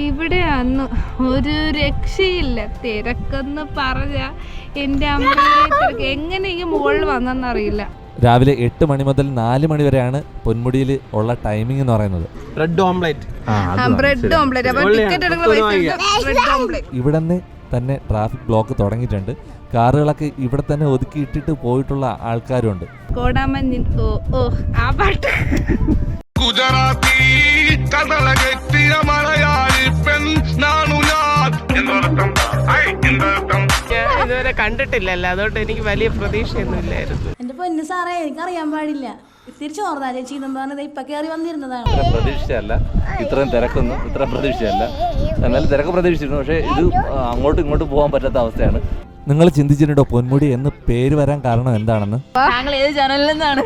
ഇവിടെ അന്ന് ഒരു രക്ഷയില്ല, തിരക്കെന്ന് പറഞ്ഞ എൻ്റെ അമ്മ തിരക്ക്. എങ്ങനെ ഈ മുകളിൽ വന്നെന്നറിയില്ല. രാവിലെ 8 മണി മുതൽ 4 മണി വരെയാണ് പൊന്മുടിയിൽ ഉള്ള ടൈമിംഗ് എന്ന് പറയുന്നത്. Bread omelette. ഇവിടെ തന്നെ ട്രാഫിക് ബ്ലോക്ക് തുടങ്ങിയിട്ടുണ്ട്. കാറുകളൊക്കെ ഇവിടെ തന്നെ ഒതുക്കിയിട്ടിട്ട് പോയിട്ടുള്ള ആൾക്കാരുണ്ട്. കോടാമഞ്ഞിൻ ആ പാട്ട് ഗുജറാത്തി കടലകെട്ടിയ മലയാളി പെൺ നാണു ഞാൻ. ഞാൻ ഇതുവരെ കണ്ടിട്ടില്ലല്ലോ, അതുകൊണ്ട് എനിക്ക് വലിയ പ്രതീക്ഷയൊന്നും ഇല്ലായിരുന്നു. എന്റെ പൊന്നു സാറേ, എനിക്കറിയാൻ പാടില്ല. തിരിച്ചു ഓർന്നാ ചേച്ചി പറഞ്ഞത് ഇപ്പൊ കയറി വന്നിരുന്നതാണ്. പ്രതീക്ഷയല്ല ഇത്രയും തിരക്കൊന്നും, ഇത്ര പ്രതീക്ഷയല്ല. എന്നാലും തിരക്ക് പ്രതീക്ഷിച്ചിരുന്നു, പക്ഷേ ഇത് അങ്ങോട്ടും ഇങ്ങോട്ടും പോകാൻ പറ്റാത്ത അവസ്ഥയാണ്. നിങ്ങൾ ചിന്തിച്ചിട്ടുണ്ടോ പൊന്മുടി എന്ന് പേര് വരാൻ കാരണം എന്താണെന്ന്? താങ്കൾ ഏത് ചാനലിൽ നിന്നാണ്?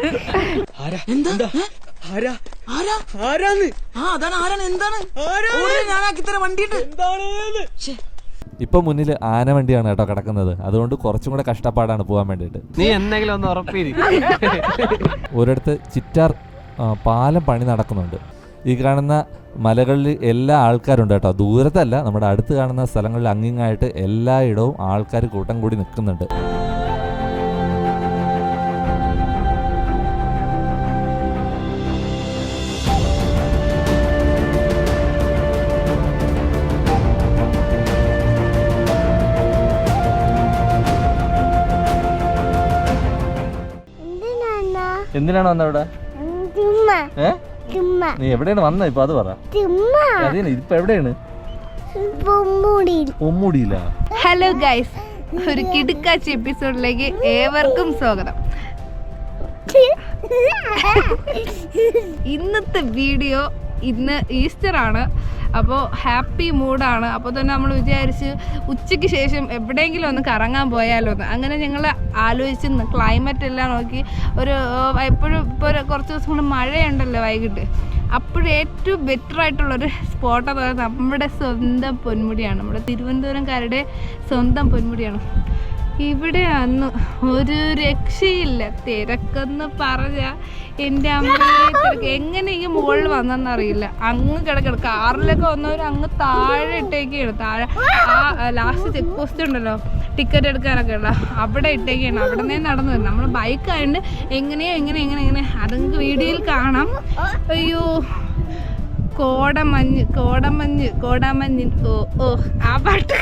ഇപ്പൊ മുന്നിൽ ആന വണ്ടിയാണ് കേട്ടോ കിടക്കുന്നത്. അതുകൊണ്ട് കുറച്ചും കൂടെ കഷ്ടപ്പാടാണ് പോകാൻ വേണ്ടിയിട്ട്. നീ എന്തെങ്കിലും ഒന്ന് ഉറപ്പിരിക്കും. ഒരിടത്ത് ചിറ്റാർ പാലം പണി നടക്കുന്നുണ്ട്. ഈ കാണുന്ന മലകളിൽ എല്ലാ ആൾക്കാരുണ്ട് കേട്ടോ. ദൂരത്തല്ല, നമ്മുടെ അടുത്ത് കാണുന്ന സ്ഥലങ്ങളിൽ അങ്ങിങ്ങായിട്ട് എല്ലായിടവും ആൾക്കാർ കൂട്ടം കൂടി നിൽക്കുന്നുണ്ട്. എന്തിനാണ് വന്ന ഇവിടെ? നീ എവിടെയാണ് വന്നത്? ഇപ്പൊ അത് പറ. ഇപ്പൊ എവിടെയാണ്? പൊന്മുടിയിലാ. ഹലോ ഗൈസ്, ഒരു കിടുക്കാച്ചി എപ്പിസോഡിലേക്ക് ഏവർക്കും സ്വാഗതം. ഇന്നത്തെ വീഡിയോ, ഇന്ന് ഈസ്റ്റർ ആണ്. അപ്പോൾ ഹാപ്പി മൂഡാണ്. അപ്പോൾ തന്നെ നമ്മൾ വിചാരിച്ച് ഉച്ചയ്ക്ക് ശേഷം എവിടെയെങ്കിലും ഒന്ന് കറങ്ങാൻ പോയാലോ എന്ന്. അങ്ങനെ ഞങ്ങൾ ആലോചിച്ച് ക്ലൈമറ്റ് എല്ലാം നോക്കി എപ്പോഴും ഇപ്പോൾ കുറച്ച് ദിവസം കൊണ്ട് മഴയുണ്ടല്ലോ വൈകിട്ട്. അപ്പോഴും ഏറ്റവും ബെറ്റർ ആയിട്ടുള്ളൊരു സ്പോട്ട് എന്ന് പറയുന്നത് നമ്മുടെ സ്വന്തം പൊന്മുടിയാണ്. നമ്മുടെ തിരുവനന്തപുരംകാരുടെ സ്വന്തം പൊന്മുടിയാണ്. ഇവിടെ അന്ന് ഒരു രക്ഷയില്ല, തിരക്കെന്ന് പറഞ്ഞ എൻ്റെ അമ്മ തിരക്ക്. എങ്ങനെ ഈ മുകളിൽ വന്നെന്നറിയില്ല. അങ്ങ് കിടക്കണം. കാറിലൊക്കെ വന്നവർ അങ്ങ് താഴെ ഇട്ടേക്കാണ്. താഴെ ആ ലാസ്റ്റ് ചെക്ക് പോസ്റ്റ് ഉണ്ടല്ലോ, ടിക്കറ്റ് എടുക്കാനൊക്കെ ഉള്ള അവിടെ ഇട്ടേക്കാണ്. അവിടെ നിന്ന് നടന്നു വരും. നമ്മൾ ബൈക്കായതുകൊണ്ട് എങ്ങനെയോ എങ്ങനെ അത് നിങ്ങൾക്ക് വീഡിയോയിൽ കാണാം. അയ്യോ, കോടാമഞ്ഞിൻ ആ പാട്ട്.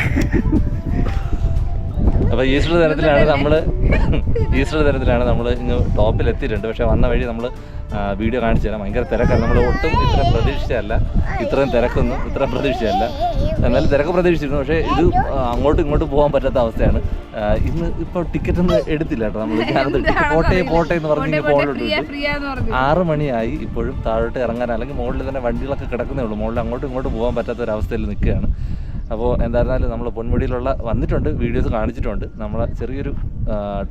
അപ്പോൾ ഈസ്റ്റർ തരത്തിലാണ് നമ്മൾ ഇങ്ങ് ടോപ്പിൽ എത്തിയിട്ടുണ്ട്. പക്ഷേ വന്ന വഴി നമ്മൾ വീഡിയോ കാണിച്ചു തരാം. ഭയങ്കര തിരക്കാണ്. നമ്മൾ ഒട്ടും ഇത്ര പ്രതീക്ഷിച്ചല്ല, ഇത്രയും തിരക്കൊന്നും ഇത്ര പ്രതീക്ഷയല്ല. എന്നാലും തിരക്ക് പ്രതീക്ഷിച്ചിരുന്നു, പക്ഷേ ഇത് അങ്ങോട്ടും ഇങ്ങോട്ടും പോകാൻ പറ്റാത്ത അവസ്ഥയാണ്. ഇന്ന് ഇപ്പോൾ ടിക്കറ്റ് ഒന്നും എടുത്തില്ല കേട്ടോ. നമ്മൾ പോട്ടെ എന്ന് പറഞ്ഞ് ഫോണിലോട്ട് 6 മണിയായി. ഇപ്പോഴും താഴോട്ട് ഇറങ്ങാൻ അല്ലെങ്കിൽ മുകളിൽ തന്നെ വണ്ടികളൊക്കെ കിടക്കുന്നേ ഉള്ളൂ. മുകളിൽ അങ്ങോട്ടും ഇങ്ങോട്ടും പോകാൻ പറ്റാത്ത ഒരു അവസ്ഥയിൽ നിൽക്കുകയാണ്. അപ്പോൾ എന്തായിരുന്നാലും നമ്മൾ പൊന്മുടിയിലുള്ള വന്നിട്ടുണ്ട്, വീഡിയോസ് കാണിച്ചിട്ടുണ്ട്. നമ്മളെ ചെറിയൊരു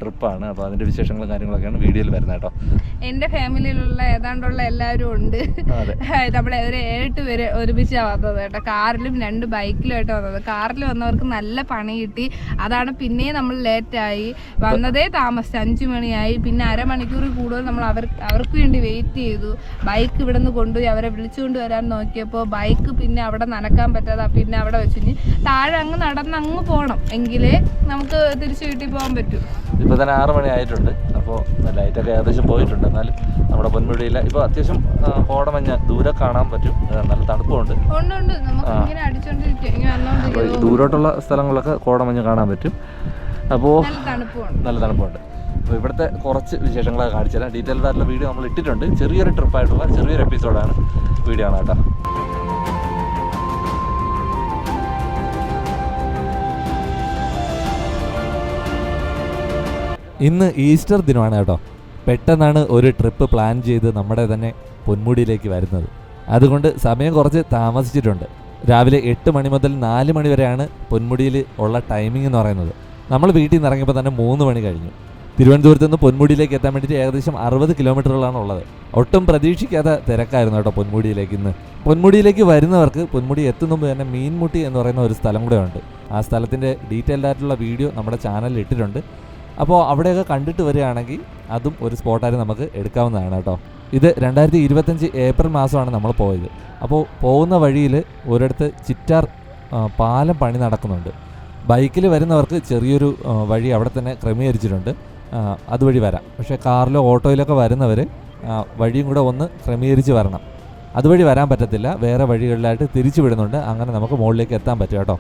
ട്രിപ്പാണ്. അപ്പോൾ അതിൻ്റെ വിശേഷങ്ങളും കാര്യങ്ങളൊക്കെയാണ് വീഡിയോയിൽ വരുന്നത് കേട്ടോ. എൻ്റെ ഫാമിലിയിലുള്ള ഏതാണ്ടുള്ള എല്ലാവരും ഉണ്ട്. നമ്മളെ ഒരു 7 പേര് ഒരുമിച്ചാണ് വന്നത് കേട്ടോ. കാറിലും 2 ബൈക്കിലുമായിട്ട് വന്നത്. കാറിൽ വന്നവർക്ക് നല്ല പണി കിട്ടി. അതാണ് പിന്നെയും നമ്മൾ ലേറ്റായി വന്നതേ, താമസിച്ച് 5 മണിയായി. പിന്നെ അരമണിക്കൂർ കൂടുതൽ നമ്മൾ അവർക്ക് വേണ്ടി വെയിറ്റ് ചെയ്തു. ബൈക്ക് ഇവിടെ നിന്ന് കൊണ്ടുപോയി അവരെ വിളിച്ചുകൊണ്ട് വരാൻ നോക്കിയപ്പോൾ ബൈക്ക് പിന്നെ അവിടെ നനക്കാൻ പറ്റാതെ പിന്നെ അവിടെ വെച്ച് താഴെ അങ്ങ് നടന്ന് അങ്ങ് പോകണം, എങ്കിലേ നമുക്ക് തിരിച്ചു വീട്ടിൽ പോകാൻ പറ്റും. ഇപ്പോൾ തന്നെ 6 മണി ആയിട്ടുണ്ട്. അപ്പോൾ ലൈറ്റൊക്കെ ഏകദേശം പോയിട്ടുണ്ട്. എന്നാലും നമ്മുടെ പൊന്മുടിയില്ല. ഇപ്പോൾ അത്യാവശ്യം കോടമഞ്ഞ ദൂരെ കാണാൻ പറ്റും. നല്ല തണുപ്പുണ്ട്. അപ്പോൾ ദൂരോട്ടുള്ള സ്ഥലങ്ങളൊക്കെ കോടമഞ്ഞ് കാണാൻ പറ്റും. അപ്പോൾ നല്ല തണുപ്പുണ്ട്. അപ്പോൾ ഇവിടുത്തെ കുറച്ച് വിശേഷങ്ങളൊക്കെ കാണിച്ചു തരാം. ഡീറ്റെയിൽഡ് ആയിട്ടുള്ള വീഡിയോ നമ്മൾ ഇട്ടിട്ടുണ്ട്. ചെറിയൊരു ട്രിപ്പായിട്ടുള്ള ചെറിയൊരു എപ്പിസോഡാണ്, വീഡിയോ ആണ് കേട്ടോ. ഇന്ന് ഈസ്റ്റർ ദിനമാണ് കേട്ടോ. പെട്ടെന്നാണ് ഒരു ട്രിപ്പ് പ്ലാൻ ചെയ്ത് നമ്മുടെ തന്നെ പൊന്മുടിയിലേക്ക് വരുന്നത്. അതുകൊണ്ട് സമയം കുറച്ച് താമസിച്ചിട്ടുണ്ട്. രാവിലെ 8 മണി മുതൽ 4 മണി വരെയാണ് പൊന്മുടിയിൽ ഉള്ള ടൈമിംഗ് എന്ന് പറയുന്നത്. നമ്മൾ വീട്ടിൽ നിന്ന് ഇറങ്ങിയപ്പോൾ തന്നെ 3 മണി കഴിഞ്ഞു. തിരുവനന്തപുരത്ത് നിന്ന് പൊന്മുടിയിലേക്ക് എത്താൻ വേണ്ടിയിട്ട് ഏകദേശം 60 കിലോമീറ്ററുകളാണ് ഉള്ളത്. ഒട്ടും പ്രതീക്ഷിക്കാത്ത തിരക്കായിരുന്നു കേട്ടോ പൊന്മുടിയിലേക്ക് ഇന്ന്. പൊന്മുടിയിലേക്ക് വരുന്നവർക്ക് പൊന്മുടി എത്തുന്നതിന് തന്നെ മീൻമുട്ടി എന്ന് പറയുന്ന ഒരു സ്ഥലം കൂടെ ഉണ്ട്. ആ സ്ഥലത്തിൻ്റെ ഡീറ്റെയിൽഡ് ആയിട്ടുള്ള വീഡിയോ നമ്മുടെ ചാനലിൽ ഇട്ടിട്ടുണ്ട്. അപ്പോൾ അവിടെയൊക്കെ കണ്ടിട്ട് വരികയാണെങ്കിൽ അതും ഒരു സ്പോട്ടായിട്ട് നമുക്ക് എടുക്കാവുന്നതാണ് കേട്ടോ. ഇത് 2025 ഏപ്രിൽ മാസമാണ് നമ്മൾ പോയത്. അപ്പോൾ പോകുന്ന വഴിയിൽ ഒരിടത്ത് ചിറ്റാർ പാലം പണി നടക്കുന്നുണ്ട്. ബൈക്കിൽ വരുന്നവർക്ക് ചെറിയൊരു വഴി അവിടെ തന്നെ ക്രമീകരിച്ചിട്ടുണ്ട്, അതുവഴി വരാം. പക്ഷേ കാറിലോ ഓട്ടോയിലൊക്കെ വരുന്നവർ വഴിയും കൂടെ ഒന്ന് ക്രമീകരിച്ച് വരണം. അതുവഴി വരാൻ പറ്റത്തില്ല, വേറെ വഴികളിലായിട്ട് തിരിച്ചു വിടുന്നുണ്ട്. അങ്ങനെ നമുക്ക് മുകളിലേക്ക് എത്താൻ പറ്റും കേട്ടോ.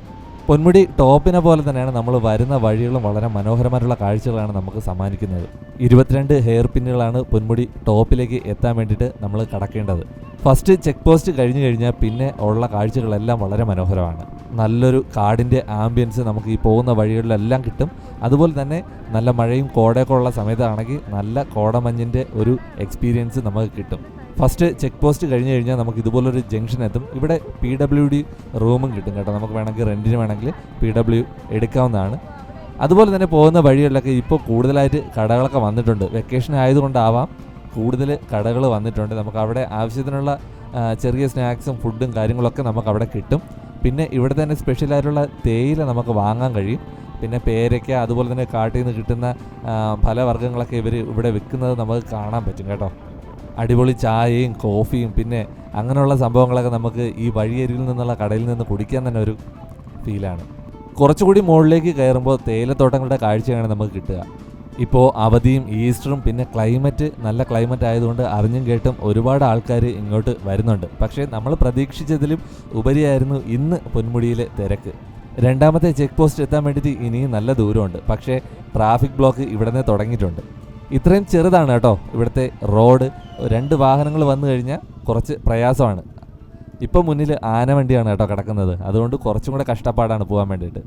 പൊന്മുടി ടോപ്പിനെ പോലെ തന്നെയാണ് നമ്മൾ വരുന്ന വഴികളും വളരെ മനോഹരമായിട്ടുള്ള കാഴ്ചകളാണ് നമുക്ക് സമ്മാനിക്കുന്നത്. 22 ഹെയർ പിന്നുകളാണ് പൊന്മുടി ടോപ്പിലേക്ക് എത്താൻ വേണ്ടിയിട്ട് നമ്മൾ കടക്കേണ്ടത്. ഫസ്റ്റ് ചെക്ക് പോസ്റ്റ് കഴിഞ്ഞു കഴിഞ്ഞാൽ പിന്നെ ഉള്ള കാഴ്ചകളെല്ലാം വളരെ മനോഹരമാണ്. നല്ലൊരു കാടിൻ്റെ ആംബിയൻസ് നമുക്ക് ഈ പോകുന്ന വഴികളിലെല്ലാം കിട്ടും. അതുപോലെ തന്നെ നല്ല മഴയും കോടയൊക്കെ ഉള്ള സമയത്താണെങ്കിൽ നല്ല കോടമഞ്ഞിൻ്റെ ഒരു എക്സ്പീരിയൻസ് നമുക്ക് കിട്ടും. ഫസ്റ്റ് ചെക്ക് പോസ്റ്റ് കഴിഞ്ഞ് കഴിഞ്ഞാൽ നമുക്ക് ഇതുപോലൊരു ജംഗ്ഷൻ എത്തും. ഇവിടെ PWD റൂമും കിട്ടും കേട്ടോ. നമുക്ക് വേണമെങ്കിൽ റെൻറ്റിന് വേണമെങ്കിൽ PW എടുക്കാവുന്നതാണ്. അതുപോലെ തന്നെ പോകുന്ന വഴികളിലൊക്കെ ഇപ്പോൾ കൂടുതലായിട്ട് കടകളൊക്കെ വന്നിട്ടുണ്ട്. വെക്കേഷൻ ആയതുകൊണ്ടാവാം കൂടുതൽ കടകൾ വന്നിട്ടുണ്ട്. നമുക്ക് അവിടെ ആവശ്യത്തിനുള്ള ചെറിയ സ്നാക്സും ഫുഡും കാര്യങ്ങളൊക്കെ നമുക്ക് അവിടെ കിട്ടും. പിന്നെ ഇവിടെ തന്നെ സ്പെഷ്യലായിട്ടുള്ള തേയില നമുക്ക് വാങ്ങാൻ കഴിയും. പിന്നെ പേരയ്ക്ക, അതുപോലെ തന്നെ കാട്ടിൽ നിന്ന് കിട്ടുന്ന ഫലവർഗ്ഗങ്ങളൊക്കെ ഇവർ ഇവിടെ വിൽക്കുന്നത് നമുക്ക് കാണാൻ പറ്റും കേട്ടോ. അടിപൊളി ചായയും കോഫിയും പിന്നെ അങ്ങനെയുള്ള സംഭവങ്ങളൊക്കെ നമുക്ക് ഈ വഴിയരികിൽ നിന്നുള്ള കടയിൽ നിന്ന് കുടിക്കാൻ തന്നെ ഒരു ഫീലാണ്. കുറച്ചുകൂടി മുകളിലേക്ക് കയറുമ്പോൾ തേയിലത്തോട്ടങ്ങളുടെ കാഴ്ചയാണ് നമുക്ക് കിട്ടുക. ഇപ്പോൾ അവധിയും ഈസ്റ്ററും പിന്നെ ക്ലൈമറ്റ് നല്ല ക്ലൈമറ്റ് ആയതുകൊണ്ട് അറിഞ്ഞും കേട്ടും ഒരുപാട് ആൾക്കാർ ഇങ്ങോട്ട് വരുന്നുണ്ട്. പക്ഷേ നമ്മൾ പ്രതീക്ഷിച്ചതിലും ഉപരിയായിരുന്നു ഇന്ന് പൊന്മുടിയിലെ തിരക്ക്. രണ്ടാമത്തെ ചെക്ക് പോസ്റ്റ് എത്താൻ വേണ്ടിയിട്ട് ഇനിയും നല്ല ദൂരമുണ്ട്. പക്ഷേ ട്രാഫിക് ബ്ലോക്ക് ഇവിടെ നിന്ന് തുടങ്ങിയിട്ടുണ്ട്. ഇത്രയും ചെറുതാണ് കേട്ടോ ഇവിടുത്തെ റോഡ്. 2 വാഹനങ്ങൾ വന്നു കഴിഞ്ഞാൽ കുറച്ച് പ്രയാസമാണ്. ഇപ്പോൾ മുന്നിൽ ആനവണ്ടിയാണ് കേട്ടോ കിടക്കുന്നത്, അതുകൊണ്ട് കുറച്ചും കൂടെ കഷ്ടപ്പാടാണ് പോകാൻ വേണ്ടിയിട്ട്.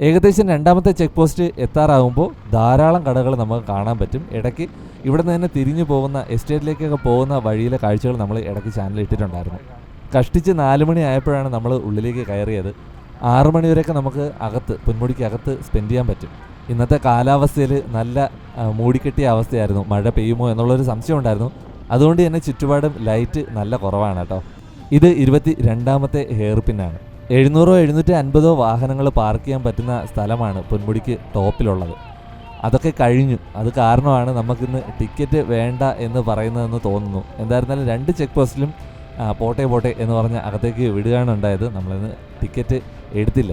ഏകദേശം രണ്ടാമത്തെ ചെക്ക് പോസ്റ്റ് എത്താറാകുമ്പോൾ ധാരാളം കടകൾ നമുക്ക് കാണാൻ പറ്റും. ഇടയ്ക്ക് ഇവിടെ നിന്ന് തന്നെ തിരിഞ്ഞു പോകുന്ന എസ്റ്റേറ്റിലേക്കൊക്കെ പോകുന്ന വഴിയിലെ കാഴ്ചകൾ നമ്മൾ ഇടയ്ക്ക് ചാനലിൽ ഇട്ടിട്ടുണ്ടായിരുന്നു. കഷ്ടിച്ച് 4 മണി ആയപ്പോഴാണ് നമ്മൾ ഉള്ളിലേക്ക് കയറിയത്. 6 മണി വരെയൊക്കെ നമുക്ക് പൊന്മുടിക്ക് അകത്ത് സ്പെൻഡ് ചെയ്യാൻ പറ്റും. ഇന്നത്തെ കാലാവസ്ഥയിൽ നല്ല മൂടിക്കെട്ടിയ അവസ്ഥയായിരുന്നു. മഴ പെയ്യുമോ എന്നുള്ളൊരു സംശയം ഉണ്ടായിരുന്നു. അതുകൊണ്ട് തന്നെ ചുറ്റുപാടും ലൈറ്റ് നല്ല കുറവാണ് കേട്ടോ. ഇത് 22ാമത്തെ ഹെയർ പിന്നാണ്. 700 750 വാഹനങ്ങൾ പാർക്ക് ചെയ്യാൻ പറ്റുന്ന സ്ഥലമാണ് പൊന്മുടിക്ക് ടോപ്പിലുള്ളത്. അതൊക്കെ കഴിഞ്ഞു. അത് കാരണമാണ് നമുക്കിന്ന് ടിക്കറ്റ് വേണ്ട എന്ന് പറയുന്നതെന്ന് തോന്നുന്നു. എന്തായിരുന്നാലും 2 ചെക്ക് പോസ്റ്റിലും പോട്ടെ എന്ന് പറഞ്ഞ് അകത്തേക്ക് വിടുകയാണ് ഉണ്ടായത്. നമ്മളിന്ന് ടിക്കറ്റ് എടുത്തില്ല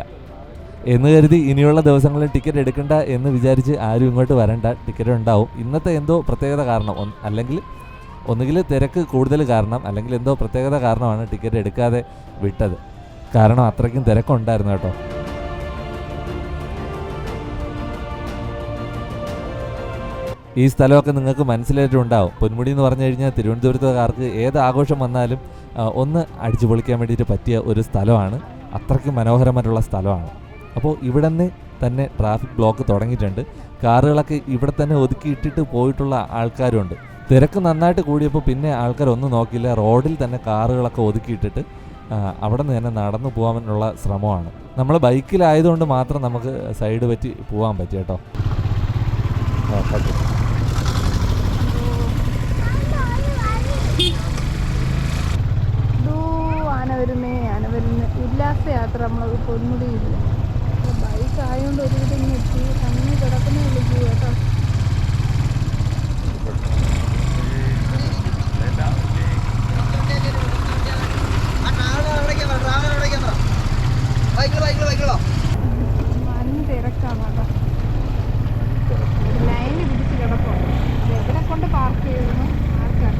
എന്ന് കരുതി ഇനിയുള്ള ദിവസങ്ങളിൽ ടിക്കറ്റ് എടുക്കണ്ട എന്ന് വിചാരിച്ച് ആരും ഇങ്ങോട്ട് വരണ്ട. ടിക്കറ്റ് ഉണ്ടാവും. ഇന്നത്തെ എന്തോ പ്രത്യേകത കാരണം, അല്ലെങ്കിൽ ഒന്നുകിൽ തിരക്ക് കൂടുതൽ കാരണം, അല്ലെങ്കിൽ എന്തോ പ്രത്യേകത കാരണമാണ് ടിക്കറ്റ് എടുക്കാതെ വിട്ടത്. കാരണം അത്രയ്ക്കും തിരക്കുണ്ടായിരുന്നു കേട്ടോ. ഈ സ്ഥലമൊക്കെ നിങ്ങൾക്ക് മനസ്സിലായിട്ടുണ്ടാവും. പൊന്മുടി എന്ന് പറഞ്ഞു കഴിഞ്ഞാൽ തിരുവനന്തപുരത്തുകാർക്ക് ഏത് ആഘോഷം വന്നാലും ഒന്ന് അടിച്ചു പൊളിക്കാൻ വേണ്ടിയിട്ട് പറ്റിയ ഒരു സ്ഥലമാണ്. അത്രയ്ക്കും മനോഹരമായിട്ടുള്ള സ്ഥലമാണ്. അപ്പോൾ ഇവിടെ നിന്ന് തന്നെ ട്രാഫിക് ബ്ലോക്ക് തുടങ്ങിയിട്ടുണ്ട്. കാറുകളൊക്കെ ഇവിടെ തന്നെ ഒതുക്കിയിട്ടിട്ട് പോയിട്ടുള്ള ആൾക്കാരുണ്ട്. തിരക്ക് നന്നായിട്ട് കൂടിയപ്പോൾ പിന്നെ ആൾക്കാരൊന്നും നോക്കിയില്ല. റോഡിൽ തന്നെ കാറുകളൊക്കെ ഒതുക്കിയിട്ടിട്ട് അവിടെ നിന്ന് തന്നെ നടന്നു പോകാനുള്ള ശ്രമമാണ്. നമ്മൾ ബൈക്കിലായതുകൊണ്ട് മാത്രം നമുക്ക് സൈഡ് പറ്റി പോകാൻ പറ്റി കേട്ടോ. ആന വരുന്ന ഉല്ലാസയാത്ര നമ്മൾ പൊന്മുടിയില്ല. ബൈക്ക് ആയതുകൊണ്ട് ഒരുവിധം എത്തി അങ്ങനെ കിടക്കുന്നേ ഉള്ളൂ കേട്ടോ. വൻ തിരക്കാണ് കേട്ടോ. ലൈന് പിടിച്ച് കിടക്കും. എവിടെ കൊണ്ട് പാർക്ക് ചെയ്യുന്നു ആൾക്കാർ.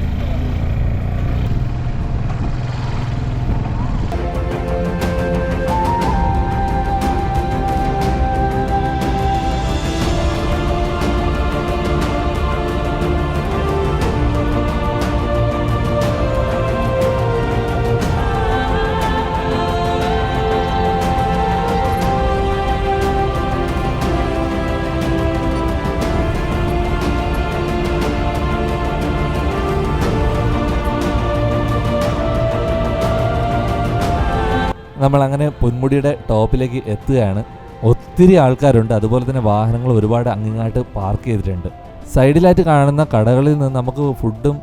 നമ്മളങ്ങനെ പൊന്മുടിയുടെ ടോപ്പിലേക്ക് എത്തുകയാണ്. ഒത്തിരി ആൾക്കാരുണ്ട്. അതുപോലെ തന്നെ വാഹനങ്ങൾ ഒരുപാട് അങ്ങിങ്ങായിട്ട് പാർക്ക് ചെയ്തിട്ടുണ്ട്. സൈഡിലായിട്ട് കാണുന്ന കടകളിൽ നിന്ന് നമുക്ക് ഫുഡും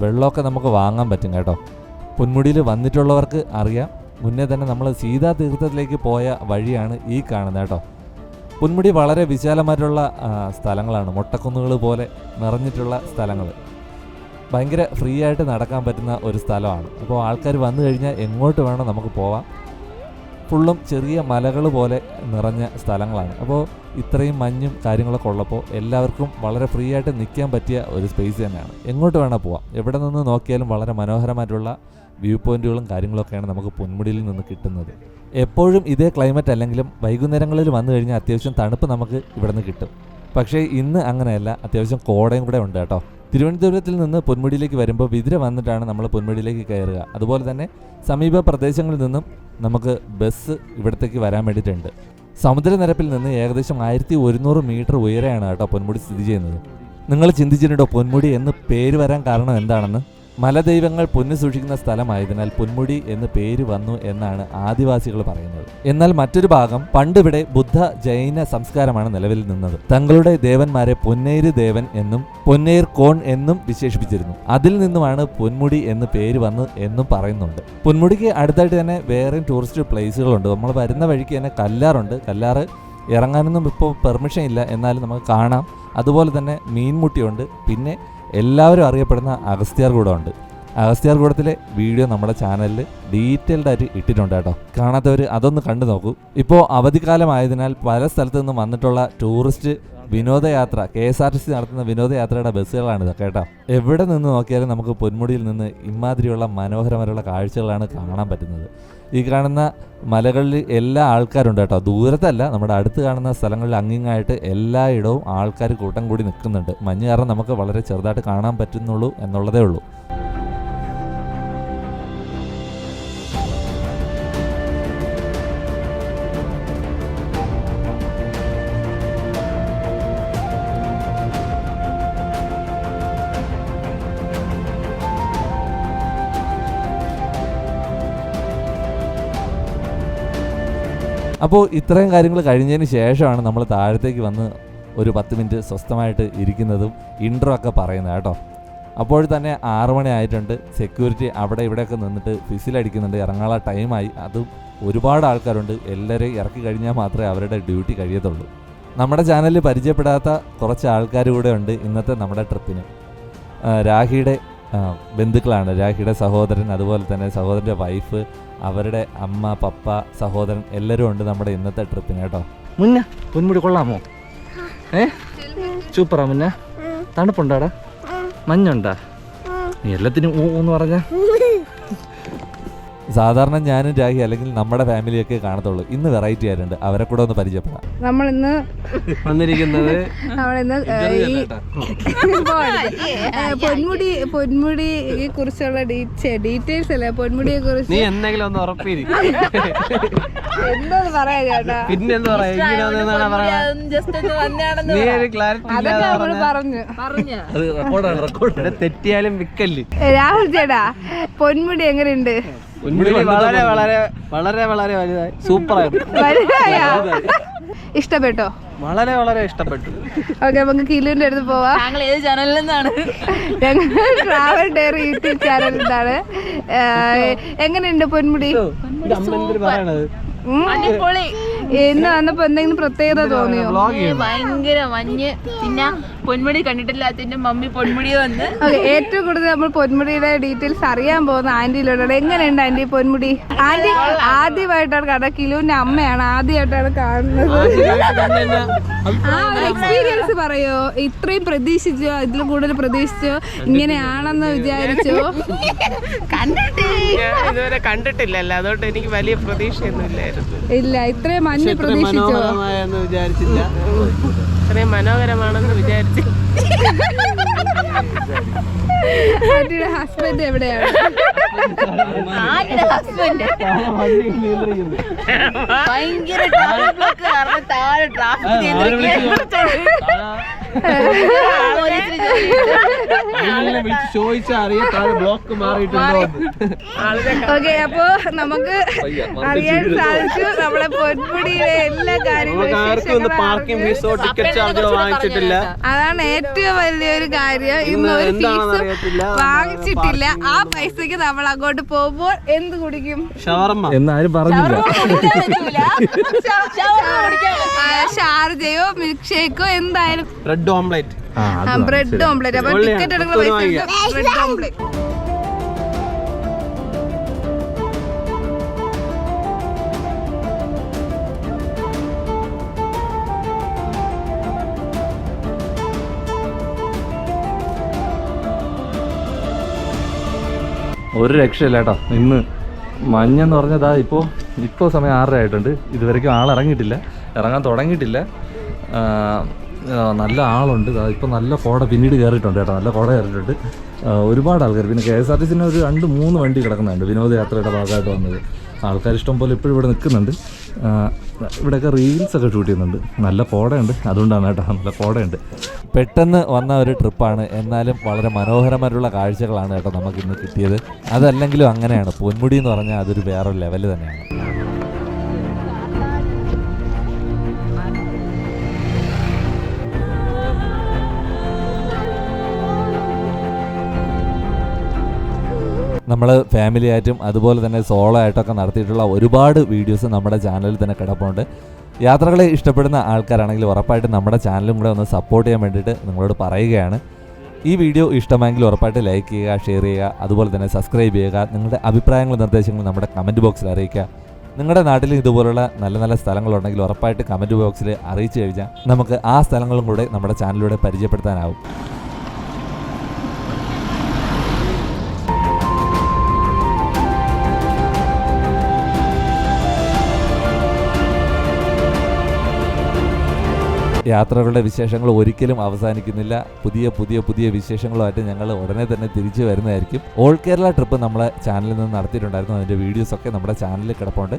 വെള്ളമൊക്കെ നമുക്ക് വാങ്ങാൻ പറ്റും കേട്ടോ. പൊന്മുടിയിൽ വന്നിട്ടുള്ളവർക്ക് അറിയാം. മുന്നേ തന്നെ നമ്മൾ സീതാ തീർത്ഥത്തിലേക്ക് പോയ വഴിയാണ് ഈ കാണുന്നത് കേട്ടോ. പൊന്മുടി വളരെ വിശാലമായിട്ടുള്ള സ്ഥലങ്ങളാണ്. മൊട്ടക്കുന്നുകൾ പോലെ നിറഞ്ഞിട്ടുള്ള സ്ഥലങ്ങൾ. ഭയങ്കര ഫ്രീ ആയിട്ട് നടക്കാൻ പറ്റുന്ന ഒരു സ്ഥലമാണ്. അപ്പോൾ ആൾക്കാർ വന്നു കഴിഞ്ഞാൽ എങ്ങോട്ട് വേണം നമുക്ക് പോവാം. ഫുള്ളും ചെറിയ മലകൾ പോലെ നിറഞ്ഞ സ്ഥലങ്ങളാണ്. അപ്പോൾ ഇത്രയും മഞ്ഞും കാര്യങ്ങളൊക്കെ ഉള്ളപ്പോൾ എല്ലാവർക്കും വളരെ ഫ്രീ ആയിട്ട് നിൽക്കാൻ പറ്റിയ ഒരു സ്പേസ് തന്നെയാണ്. എങ്ങോട്ട് വേണം പോവാം. എവിടെ നിന്ന് നോക്കിയാലും വളരെ മനോഹരമായിട്ടുള്ള വ്യൂ പോയിന്റുകളും കാര്യങ്ങളൊക്കെയാണ് നമുക്ക് പൊന്മുടിയിൽ നിന്ന് കിട്ടുന്നത്. എപ്പോഴും ഇതേ ക്ലൈമറ്റ് അല്ലെങ്കിലും വൈകുന്നേരങ്ങളിൽ വന്നു കഴിഞ്ഞാൽ അത്യാവശ്യം തണുപ്പ് നമുക്ക് ഇവിടെ നിന്ന് കിട്ടും. പക്ഷേ ഇന്ന് അങ്ങനെയല്ല, അത്യാവശ്യം കോടയും കൂടെ ഉണ്ട് കേട്ടോ. തിരുവനന്തപുരത്തിൽ നിന്ന് പൊന്മുടിയിലേക്ക് വരുമ്പോൾ വിതിര വന്നിട്ടാണ് നമ്മൾ പൊന്മുടിയിലേക്ക് കയറുക. അതുപോലെ തന്നെ സമീപ പ്രദേശങ്ങളിൽ നിന്നും നമുക്ക് ബസ് ഇവിടത്തേക്ക് വരാൻ വേണ്ടിയിട്ടുണ്ട്. സമുദ്രനിരപ്പിൽ നിന്ന് ഏകദേശം 1100 മീറ്റർ ഉയരെയാണ് കേട്ടോ പൊന്മുടി സ്ഥിതി ചെയ്യുന്നത്. നിങ്ങൾ ചിന്തിച്ചിട്ടുണ്ടോ പൊന്മുടി എന്ന് പേര് വരാൻ കാരണം എന്താണെന്ന്? മലദൈവങ്ങൾ പൊന്നു സൂക്ഷിക്കുന്ന സ്ഥലമായതിനാൽ പൊന്മുടി എന്ന് പേര് വന്നു എന്നാണ് ആദിവാസികൾ പറയുന്നത്. എന്നാൽ മറ്റൊരു ഭാഗം പണ്ടിവിടെ ബുദ്ധ ജൈന സംസ്കാരമാണ് നിലവിൽ നിന്നത്. തങ്ങളുടെ ദേവന്മാരെ പൊന്നേര് ദേവൻ എന്നും പൊന്നേർ കോൺ എന്നും വിശേഷിപ്പിച്ചിരുന്നു. അതിൽ നിന്നുമാണ് പൊന്മുടി എന്ന് പേര് വന്നു എന്നും പറയുന്നുണ്ട്. പൊന്മുടിക്ക് അടുത്തായിട്ട് തന്നെ വേറെയും ടൂറിസ്റ്റ് പ്ലേസുകളുണ്ട്. നമ്മൾ വരുന്ന വഴിക്ക് തന്നെ കല്ലാറുണ്ട്. കല്ലാറ് ഇറങ്ങാനൊന്നും ഇപ്പോൾ പെർമിഷൻ ഇല്ല, എന്നാലും നമുക്ക് കാണാം. അതുപോലെ തന്നെ മീൻമുട്ടിയുണ്ട്. പിന്നെ എല്ലാവരും അറിയപ്പെടുന്ന അഗസ്ത്യാർകൂടമുണ്ട്. അഗസ്ത്യാർകൂടത്തിലെ വീഡിയോ നമ്മുടെ ചാനലിൽ ഡീറ്റെയിൽഡ് ആയിട്ട് ഇട്ടിട്ടുണ്ട് കേട്ടോ. കാണാത്തവർ അതൊന്ന് കണ്ടു നോക്കൂ. ഇപ്പോൾ അവധിക്കാലമായതിനാൽ പല സ്ഥലത്തു നിന്നും വന്നിട്ടുള്ള ടൂറിസ്റ്റ് വിനോദയാത്ര, KSRTC നടത്തുന്ന വിനോദയാത്രയുടെ ബസ്സുകളാണ് ഇതൊക്കെ കേട്ടോ. എവിടെ നിന്ന് നോക്കിയാലും നമുക്ക് പൊന്മുടിയിൽ നിന്ന് ഇമാതിരിയുള്ള മനോഹരമായുള്ള കാഴ്ചകളാണ് കാണാൻ പറ്റുന്നത്. ഈ കാണുന്ന മലകളിൽ എല്ലാ ആൾക്കാരുണ്ട് കേട്ടോ. ദൂരത്തല്ല, നമ്മുടെ അടുത്ത് കാണുന്ന സ്ഥലങ്ങളിൽ അങ്ങിങ്ങായിട്ട് എല്ലായിടവും ആൾക്കാർ കൂട്ടം കൂടി നിൽക്കുന്നുണ്ട്. മഞ്ഞ് കാരണം നമുക്ക് വളരെ ചെറുതായിട്ട് കാണാൻ പറ്റുന്നുള്ളൂ എന്നുള്ളതേ ഉള്ളൂ. അപ്പോൾ ഇത്രയും കാര്യങ്ങൾ കഴിഞ്ഞതിന് ശേഷമാണ് നമ്മൾ താഴത്തേക്ക് വന്ന് ഒരു 10 മിനിറ്റ് സ്വസ്ഥമായിട്ട് ഇരിക്കുന്നതും ഇൻട്രോ ഒക്കെ പറയുന്നത് കേട്ടോ. അപ്പോൾ തന്നെ 6 മണി ആയിട്ടുണ്ട്. സെക്യൂരിറ്റി അവിടെ ഇവിടെയൊക്കെ നിന്നിട്ട് ഫിസിലടിക്കുന്നുണ്ട്. ഇറങ്ങാനുള്ള ടൈമായി. അതും ഒരുപാട് ആൾക്കാരുണ്ട്. എല്ലാവരെയും ഇറക്കി കഴിഞ്ഞാൽ മാത്രമേ അവരുടെ ഡ്യൂട്ടി കഴിയത്തുള്ളൂ. നമ്മുടെ ചാനലിൽ പരിചയപ്പെടാത്ത കുറച്ച് ആൾക്കാർ കൂടെ ഉണ്ട് ഇന്നത്തെ നമ്മുടെ ട്രിപ്പിന്. രാഹിയുടെ ബന്ധുക്കളാണ്. രാഹിയുടെ സഹോദരൻ, അതുപോലെ തന്നെ സഹോദരൻ്റെ വൈഫ്, അവരുടെ അമ്മ, പപ്പ, സഹോദരൻ എല്ലാവരും ഉണ്ട് നമ്മുടെ ഇന്നത്തെ ട്രിപ്പിന് കേട്ടോ. മുന്ന പൊന്മുടി കൊള്ളാമോ? സൂപ്പറാ മുന്ന. തണുപ്പുണ്ടാടാ? മഞ്ഞുണ്ടാ? നീ എല്ലാത്തിനും എന്ന് പറഞ്ഞ. സാധാരണ ഞാനും രാഹി അല്ലെങ്കിൽ നമ്മുടെ ഫാമിലിയൊക്കെ കാണത്തുള്ളൂ. ഇന്ന് വെറൈറ്റി ആയിട്ടുണ്ട്. അവരെ കൂടെ ഒന്ന് പരിചയപ്പെടാം. നമ്മളിന്ന് വന്നിരിക്കുന്നത് പൊന്മുടിയെ കുറിച്ചുള്ള ഡീറ്റെയിൽസ് അല്ലേ, പൊന്മുടിയെ കുറിച്ച് നീ എന്തെങ്കിലും ഒന്ന് ഉറപ്പിരി. എന്താന്ന് പറയാ ചേട്ടാ? പിന്നെ എന്താ പറയാ, തെറ്റിയാലും വിക്കല്ല്. രാഹുൽ ചേട്ടാ, പൊന്മുടി എങ്ങനെയുണ്ട്? വളരെ വളരെ വളരെ വളരെ വലുതായി, സൂപ്പറായിരുന്നു. ഇഷ്ടപ്പെട്ടോ? വളരെ വളരെ ഇഷ്ടപ്പെട്ടു. ഓക്കെ, നമുക്ക് കിലുവിന്റെ അടുത്ത് പോവാം. ഞങ്ങൾ ഏത് ചാനലിൽ നിന്നാണ്? ഞങ്ങൾ ട്രാവൽ ഡയറി യൂട്യൂബ് ചാനലിൽ നിന്നാണ്. എങ്ങനെയുണ്ട് പൊന്മുടി? പറയണത് ഇന്ന് വന്നപ്പോ എന്തെങ്കിലും പ്രത്യേകത തോന്നിയോ? ഭയങ്കര മഞ്ഞ്. പിന്നെ പൊന്മുടി കണ്ടിട്ടില്ലാത്തതിന്റെ മമ്മി പൊന്മുടി വന്ന്. ഏറ്റവും കൂടുതൽ നമ്മൾ പൊന്മുടിയുടെ ഡീറ്റെയിൽസ് അറിയാൻ പോകുന്ന ആന്റിയിലൂടെ. എങ്ങനെയുണ്ട് ആന്റി പൊന്മുടി? ആന്റി ആദ്യമായിട്ടാണ് കാണുന്നത്. കിലുവിന്റെ അമ്മയാണ് ആദ്യമായിട്ടാണ് കാണുന്നത്. ആ ഒരു എക്സ്പീരിയൻസ് പറയോ? ഇത്രയും പ്രതീക്ഷിച്ചോ? ഇതിലും കൂടുതൽ പ്രതീക്ഷിച്ചോ? ഇങ്ങനെയാണെന്ന് വിചാരിച്ചോ? ഇതുവരെ കണ്ടിട്ടില്ലല്ലോ, അതുകൊണ്ട് എനിക്ക് വലിയ പ്രതീക്ഷയൊന്നും ഇല്ലായിരുന്നു. ഇല്ല, ഇത്രയും മഞ്ഞ് പ്രതീക്ഷിച്ചോ? വിചാരിച്ചില്ല. ഇത്രയും മനോഹരമാണെന്ന് വിചാരിച്ചു. ആന്റിയുടെ ഹസ്ബൻഡ് എവിടെയാണ്? ഹസ്ബൻഡ് ഭയങ്കര താഴെ ട്രാഫിക് ഓക്കെ, അപ്പൊ നമുക്ക് അറിയാൻ സാധിച്ചു നമ്മളെ പൊന്മുടിയിലെ എല്ലാ കാര്യങ്ങളും. അതാണ് ഏറ്റവും വലിയൊരു കാര്യം. ഇന്ന് ഒരു ഫീസ് വാങ്ങിച്ചിട്ടില്ല. ആ പൈസക്ക് നമ്മൾ അങ്ങോട്ട് പോകുമ്പോൾ എന്ത് കുടിക്കും? എന്നാരും പറഞ്ഞില്ല. ഷാർജയോ മിൽക്ക് ഷേക്കോ എന്തായാലും. Bread omelette. Bread omelette. അപ്പൊ ടിക്കറ്റ് എടുക്കുന്ന പൈസ ബ്രെഡ് ഓംലെറ്റ്. ഒരു രക്ഷയില്ല കേട്ടോ. ഇന്ന് മഞ്ഞെന്ന് പറഞ്ഞതാ ഇപ്പോൾ സമയം 6:30 ആയിട്ടുണ്ട്. ഇതുവരെയ്ക്കും ആളിറങ്ങിയിട്ടില്ല, ഇറങ്ങാൻ തുടങ്ങിയിട്ടില്ല. നല്ല ആളുണ്ട്. ഇപ്പോൾ നല്ല കോട പിന്നീട് കയറിയിട്ടുണ്ട് കേട്ടോ, നല്ല കോട കയറിയിട്ടുണ്ട്. ഒരുപാട് ആൾക്കാർ. പിന്നെ KSRTC ഒരു 2-3 വണ്ടി കിടക്കുന്നുണ്ട് വിനോദയാത്രയുടെ ഭാഗമായിട്ട് വന്നത്. ആൾക്കാർ ഇഷ്ടം പോലെ ഇപ്പോഴും ഇവിടെ നിൽക്കുന്നുണ്ട്. ഇവിടെയൊക്കെ റീൽസൊക്കെ ഷൂട്ട് ചെയ്യുന്നുണ്ട്. നല്ല കോടയുണ്ട്, അതുകൊണ്ടാണ് കേട്ടോ, നല്ല കോടയുണ്ട്. പെട്ടെന്ന് വന്ന ഒരു ട്രിപ്പാണ്, എന്നാലും വളരെ മനോഹരമായിട്ടുള്ള കാഴ്ചകളാണ് കേട്ടോ നമുക്കിന്ന് കിട്ടിയത്. അതല്ലെങ്കിലും അങ്ങനെയാണ്, പൊന്മുടി എന്ന് പറഞ്ഞാൽ അതൊരു വേറൊരു ലെവൽ തന്നെയാണ്. നമ്മൾ ഫാമിലി ആയിട്ടും അതുപോലെ തന്നെ സോളോ ആയിട്ടൊക്കെ നടത്തിയിട്ടുള്ള ഒരുപാട് വീഡിയോസ് നമ്മുടെ ചാനലിൽ തന്നെ കിടപ്പുണ്ട്. യാത്രകളെ ഇഷ്ടപ്പെടുന്ന ആൾക്കാരാണെങ്കിൽ ഉറപ്പായിട്ടും നമ്മുടെ ചാനലും കൂടെ ഒന്ന് സപ്പോർട്ട് ചെയ്യാൻ വേണ്ടിയിട്ട് നിങ്ങളോട് പറയുകയാണ്. ഈ വീഡിയോ ഇഷ്ടമായെങ്കിൽ ഉറപ്പായിട്ട് ലൈക്ക് ചെയ്യുക, ഷെയർ ചെയ്യുക, അതുപോലെ തന്നെ സബ്സ്ക്രൈബ് ചെയ്യുക. നിങ്ങളുടെ അഭിപ്രായങ്ങളും നിർദ്ദേശങ്ങളും നമ്മുടെ കമൻറ്റ് ബോക്സിൽ അറിയിക്കുക. നിങ്ങളുടെ നാട്ടിൽ ഇതുപോലുള്ള നല്ല നല്ല സ്ഥലങ്ങളുണ്ടെങ്കിൽ ഉറപ്പായിട്ട് കമൻറ്റ് ബോക്സിൽ അറിയിച്ചു കഴിഞ്ഞാൽ നമുക്ക് ആ സ്ഥലങ്ങളും കൂടെ നമ്മുടെ ചാനലിലൂടെ പരിചയപ്പെടുത്താനാവും. യാത്രകളുടെ വിശേഷങ്ങൾ ഒരിക്കലും അവസാനിക്കുന്നില്ല. പുതിയ വിശേഷങ്ങളുമായിട്ട് ഞങ്ങൾ ഉടനെ തന്നെ തിരിച്ചു വരുന്നതായിരിക്കും. ഓൾ കേരള ട്രിപ്പ് നമ്മളെ ചാനലിൽ നിന്ന് നടത്തിയിട്ടുണ്ടായിരുന്നു. അതിൻ്റെ വീഡിയോസൊക്കെ നമ്മുടെ ചാനലിൽ കിടപ്പുണ്ട്.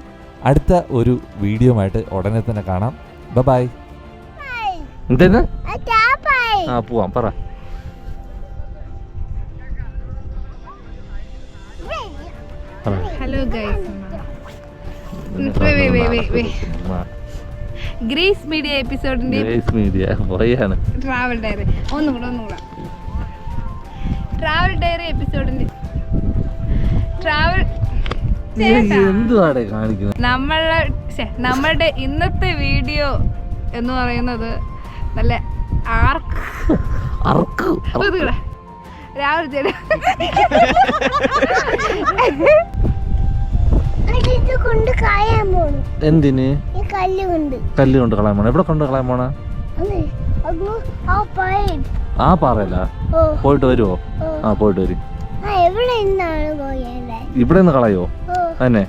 അടുത്ത ഒരു വീഡിയോയുമായിട്ട് ഉടനെ തന്നെ കാണാം. ബൈ. എന്തേന്ന്? പോവാം, പറ. ഹലോ ഗൈസ്, ഗ്രേസ് മീഡിയ എപ്പിസോഡിന്റെ ട്രാവൽ ഡയറി ഒന്നുകൂടെ ട്രാവൽ ഡയറി എപ്പിസോഡിന്റെ നമ്മളുടെ ഇന്നത്തെ വീഡിയോ എന്ന് പറയുന്നത് നല്ല രാവിലെ എന്തിന്? കല്ല് കൊണ്ട് കളയാൻ പോണ? എവിടെ കൊണ്ട് കളയാൻ പോണ? ആ പാറയല്ല. പോയിട്ട് വരുവോ? പോയിട്ട് വരും. ഇവിടെ നിന്ന് കളയോ? തന്നെ